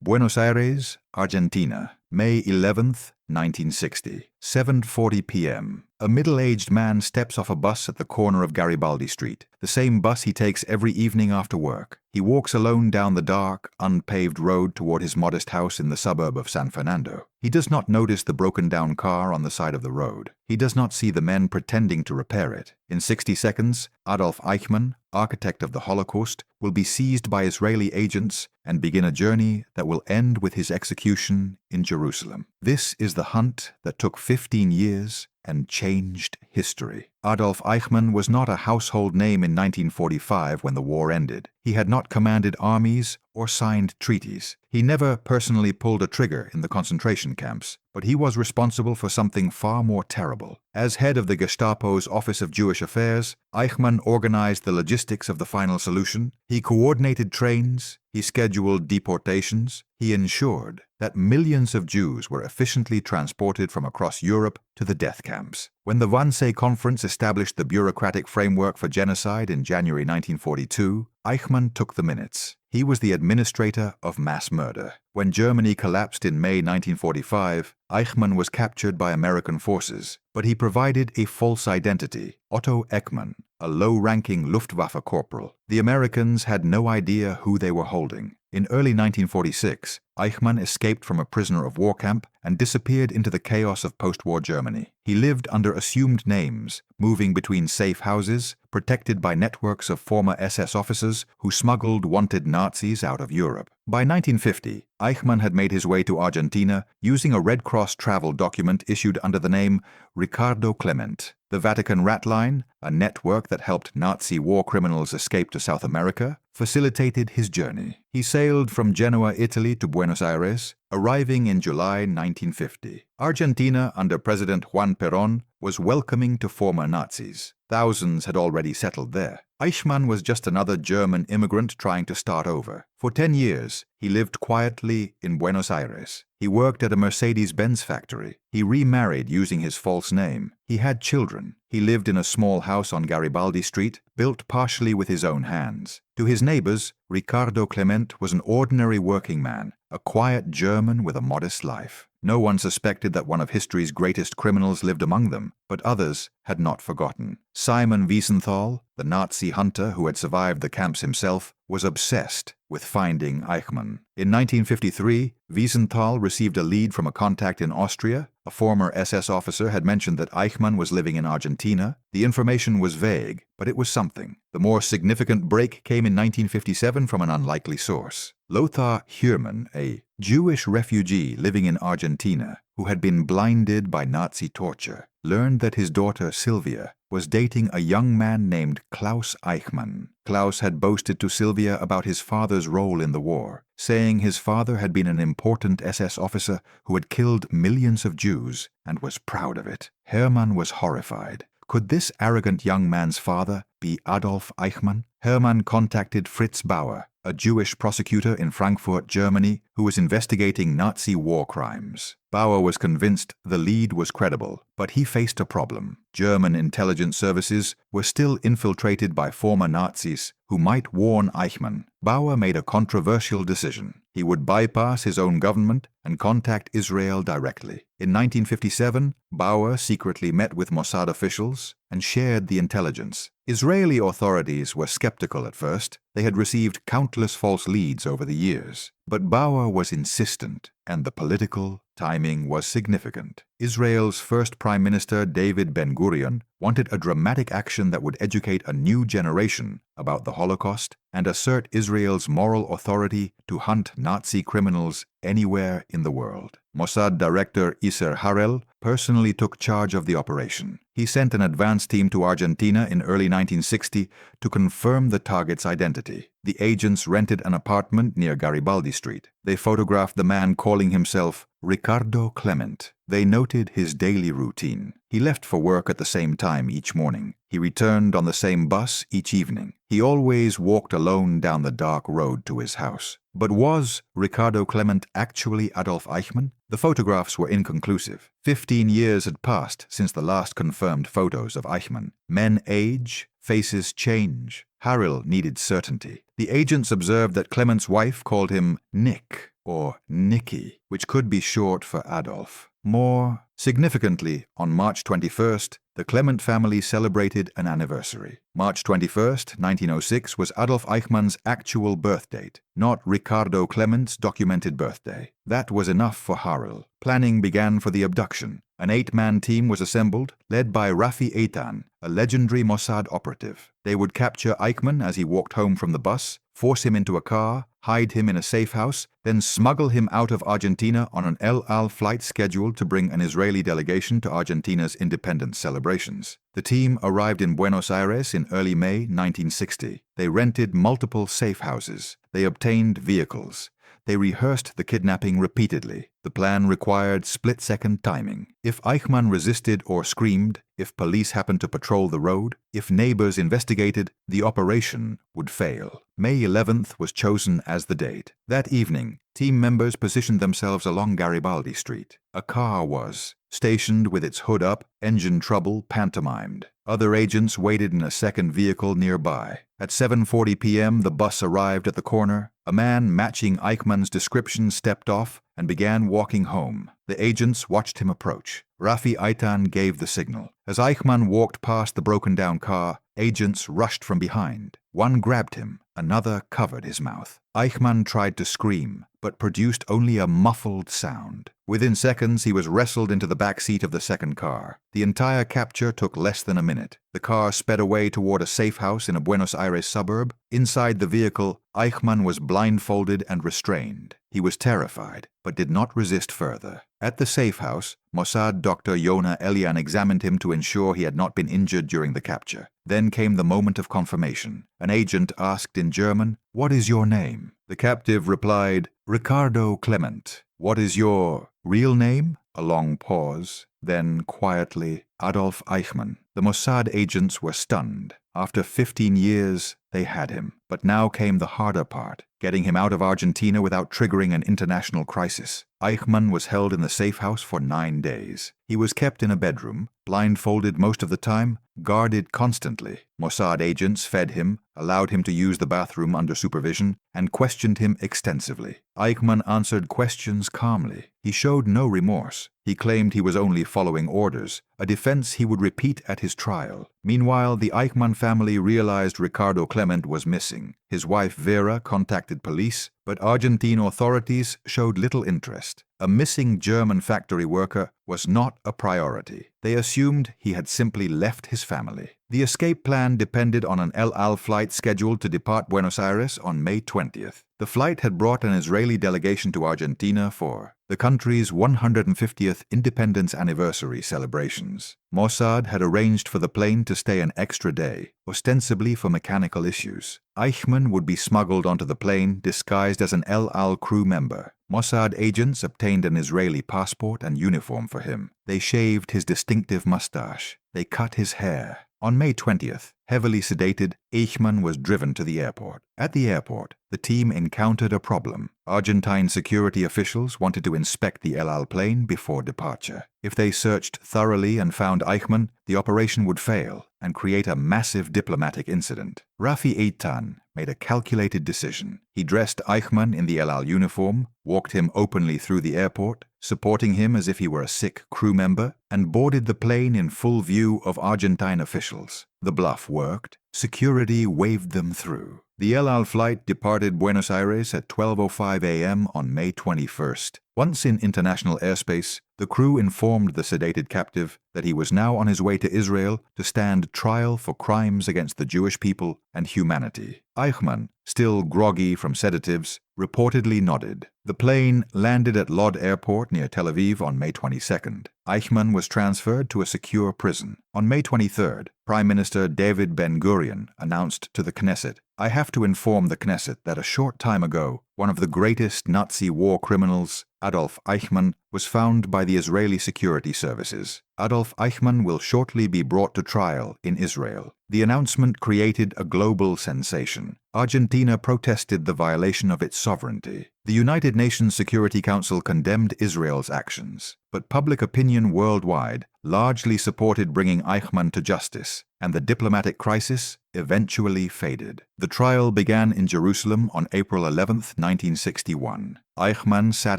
Buenos Aires, Argentina, May 11th, 1960, 7:40 p.m. A middle-aged man steps off a bus at the corner of Garibaldi Street, the same bus he takes every evening after work. He walks alone down the dark, unpaved road toward his modest house in the suburb of San Fernando. He does not notice the broken-down car on the side of the road. He does not see the men pretending to repair it. In 60 seconds, Adolf Eichmann, architect of the Holocaust, will be seized by Israeli agents and begin a journey that will end with his execution in Jerusalem. This is the hunt that took 15 years and changed history. Adolf Eichmann was not a household name in 1945 when the war ended. He had not commanded armies or signed treaties. He never personally pulled a trigger in the concentration camps, but he was responsible for something far more terrible. As head of the Gestapo's Office of Jewish Affairs, Eichmann organized the logistics of the final solution. He coordinated trains, he scheduled deportations, he ensured that millions of Jews were efficiently transported from across Europe to the death camps. When the Wannsee Conference established the bureaucratic framework for genocide in January 1942, Eichmann took the minutes. He was the administrator of mass murder. When Germany collapsed in May 1945, Eichmann was captured by American forces, but he provided a false identity, Otto Eckmann, a low-ranking Luftwaffe corporal. The Americans had no idea who they were holding. In early 1946, Eichmann escaped from a prisoner of war camp and disappeared into the chaos of post-war Germany. He lived under assumed names, moving between safe houses, protected by networks of former SS officers who smuggled wanted Nazis out of Europe. By 1950, Eichmann had made his way to Argentina using a Red Cross travel document issued under the name Ricardo Klement. The Vatican Rat Line, a network that helped Nazi war criminals escape to South America, facilitated his journey. He sailed from Genoa, Italy to Buenos Aires, arriving in July 1950. Argentina, under President Juan Perón, was welcoming to former Nazis. Thousands had already settled there. Eichmann was just another German immigrant trying to start over. For 10 years, he lived quietly in Buenos Aires. He worked at a Mercedes-Benz factory. He remarried using his false name. He had children. He lived in a small house on Garibaldi Street, built partially with his own hands. To his neighbors, Ricardo Klement was an ordinary working man, a quiet German with a modest life. No one suspected that one of history's greatest criminals lived among them, but others had not forgotten. Simon Wiesenthal, the Nazi hunter who had survived the camps himself, was obsessed with finding Eichmann. In 1953, Wiesenthal received a lead from a contact in Austria. A former SS officer had mentioned that Eichmann was living in Argentina. The information was vague, but it was something. The more significant break came in 1957 from an unlikely source. Lothar Hiermann, a Jewish refugee living in Argentina who had been blinded by Nazi torture, learned that his daughter Sylvia was dating a young man named Klaus Eichmann. Klaus had boasted to Sylvia about his father's role in the war, saying his father had been an important SS officer who had killed millions of Jews and was proud of it. Hermann was horrified. Could this arrogant young man's father be Adolf Eichmann? Hermann contacted Fritz Bauer, a Jewish prosecutor in Frankfurt, Germany, who was investigating Nazi war crimes. Bauer was convinced the lead was credible, but he faced a problem. German intelligence services were still infiltrated by former Nazis who might warn Eichmann. Bauer made a controversial decision. He would bypass his own government and contact Israel directly. In 1957, Bauer secretly met with Mossad officials and shared the intelligence. Israeli authorities were skeptical at first. They had received countless false leads over the years. But Bauer was insistent, and the political timing was significant. Israel's first Prime Minister, David Ben-Gurion, wanted a dramatic action that would educate a new generation about the Holocaust and assert Israel's moral authority to hunt Nazi criminals anywhere in the world. Mossad director Isser Harel personally took charge of the operation. He sent an advance team to Argentina in early 1960 to confirm the target's identity. The agents rented an apartment near Garibaldi Street. They photographed the man calling himself Ricardo Klement. They noted his daily routine. He left for work at the same time each morning. He returned on the same bus each evening. He always walked alone down the dark road to his house. But was Ricardo Klement actually Adolf Eichmann? The photographs were inconclusive. 15 years had passed since the last confirmed photos of Eichmann. Men age, faces change. Harel needed certainty. The agents observed that Clement's wife called him Nick. or Nicky, which could be short for Adolf. More significantly, on March 21st, the Klement family celebrated an anniversary. March 21st, 1906 was Adolf Eichmann's actual birth date, not Ricardo Klement's documented birthday. That was enough for Harel. Planning began for the abduction. An 8-man team was assembled, led by Rafi Eitan, a legendary Mossad operative. They would capture Eichmann as he walked home from the bus, force him into a car, hide him in a safe house, then smuggle him out of Argentina on an El Al flight scheduled to bring an Israeli delegation to Argentina's independence celebrations. The team arrived in Buenos Aires in early May 1960. They rented multiple safe houses. They obtained vehicles. They rehearsed the kidnapping repeatedly. The plan required split-second timing. If Eichmann resisted or screamed, if police happened to patrol the road, if neighbors investigated, the operation would fail. May 11th was chosen as the date. That evening, team members positioned themselves along Garibaldi Street. A car was stationed with its hood up, engine trouble pantomimed. Other agents waited in a second vehicle nearby. At 7:40 p.m., the bus arrived at the corner. A man matching Eichmann's description stepped off and began walking home. The agents watched him approach. Rafi Eitan gave the signal. As Eichmann walked past the broken-down car, agents rushed from behind. One grabbed him, another covered his mouth. Eichmann tried to scream, but produced only a muffled sound. Within seconds, he was wrestled into the back seat of the second car. The entire capture took less than a minute. The car sped away toward a safe house in a Buenos Aires suburb. Inside the vehicle, Eichmann was blindfolded and restrained. He was terrified, but did not resist further. At the safe house, Mossad Dr. Yona Elian examined him to ensure he had not been injured during the capture. Then came the moment of confirmation. An agent asked in German, "What is your name?" The captive replied, "Ricardo Klement." "What is your real name?" A long pause. Then, quietly, "Adolf Eichmann." The Mossad agents were stunned. After 15 years, they had him. But now came the harder part, getting him out of Argentina without triggering an international crisis. Eichmann was held in the safe house for 9 days. He was kept in a bedroom, blindfolded most of the time, guarded constantly. Mossad agents fed him, allowed him to use the bathroom under supervision, and questioned him extensively. Eichmann answered questions calmly. He showed no remorse. He claimed he was only following orders, a defense he would repeat at his trial. Meanwhile, the Eichmann family realized Ricardo Klement was missing. His wife Vera contacted police, but Argentine authorities showed little interest. A missing German factory worker was not a priority. They assumed he had simply left his family. The escape plan depended on an El Al flight scheduled to depart Buenos Aires on May 20th. The flight had brought an Israeli delegation to Argentina for the country's 150th independence anniversary celebrations. Mossad had arranged for the plane to stay an extra day, ostensibly for mechanical issues. Eichmann would be smuggled onto the plane disguised as an El Al crew member. Mossad agents obtained an Israeli passport and uniform for him. They shaved his distinctive mustache. They cut his hair. On May 20th, heavily sedated, Eichmann was driven to the airport. At the airport, the team encountered a problem. Argentine security officials wanted to inspect the El Al plane before departure. If they searched thoroughly and found Eichmann, the operation would fail and create a massive diplomatic incident. Rafi Eitan made a calculated decision. He dressed Eichmann in the El Al uniform, walked him openly through the airport, supporting him as if he were a sick crew member, and boarded the plane in full view of Argentine officials. The bluff worked. Security waved them through. The El Al flight departed Buenos Aires at 12:05 a.m. on May 21st. Once in international airspace, the crew informed the sedated captive that he was now on his way to Israel to stand trial for crimes against the Jewish people and humanity. Eichmann, still groggy from sedatives, reportedly nodded. The plane landed at Lod Airport near Tel Aviv on May 22nd. Eichmann was transferred to a secure prison. On May 23rd, Prime Minister David Ben-Gurion announced to the Knesset, "I have to inform the Knesset that a short time ago, one of the greatest Nazi war criminals, Adolf Eichmann, was found by the Israeli security services. Adolf Eichmann will shortly be brought to trial in Israel." The announcement created a global sensation. Argentina protested the violation of its sovereignty. The United Nations Security Council condemned Israel's actions, but public opinion worldwide largely supported bringing Eichmann to justice, and the diplomatic crisis eventually faded. The trial began in Jerusalem on April 11, 1961. Eichmann sat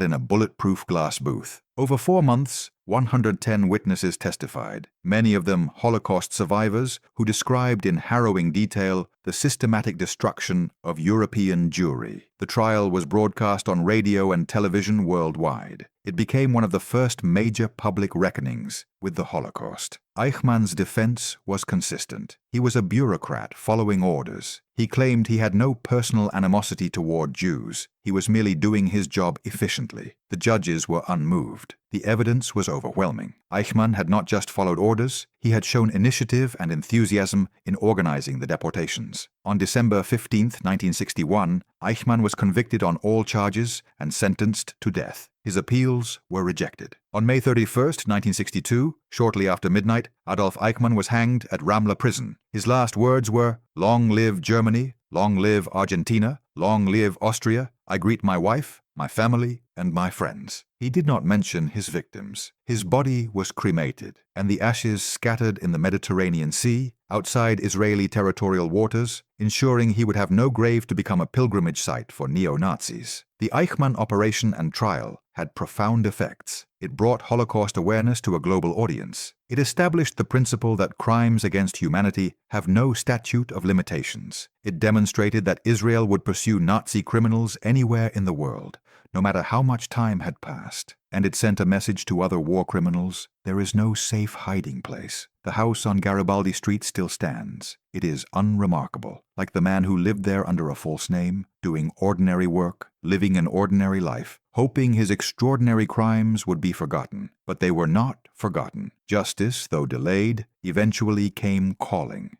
in a bulletproof glass booth. Over 4 months, 110 witnesses testified, many of them Holocaust survivors who described in harrowing detail the systematic destruction of European Jewry. The trial was broadcast on radio and television worldwide. It became one of the first major public reckonings with the Holocaust. Eichmann's defense was consistent. He was a bureaucrat following orders. He claimed he had no personal animosity toward Jews. He was merely doing his job efficiently. The judges were unmoved. The evidence was overwhelming. Eichmann had not just followed orders, he had shown initiative and enthusiasm in organizing the deportations. On December 15, 1961, Eichmann was convicted on all charges and sentenced to death. His appeals were rejected. On May 31, 1962, shortly after midnight, Adolf Eichmann was hanged at Ramla prison. His last words were, "Long live Germany, long live Argentina, long live Austria. I greet my wife, my family, and my friends." He did not mention his victims. His body was cremated, and the ashes scattered in the Mediterranean Sea, outside Israeli territorial waters, ensuring he would have no grave to become a pilgrimage site for neo-Nazis. The Eichmann operation and trial had profound effects. It brought Holocaust awareness to a global audience. It established the principle that crimes against humanity have no statute of limitations. It demonstrated that Israel would pursue Nazi criminals anywhere in the world, no matter how much time had passed. And it sent a message to other war criminals: there is no safe hiding place. The house on Garibaldi Street still stands. It is unremarkable, like the man who lived there under a false name, doing ordinary work, living an ordinary life, hoping his extraordinary crimes would be forgotten. But they were not forgotten. Justice, though delayed, eventually came calling.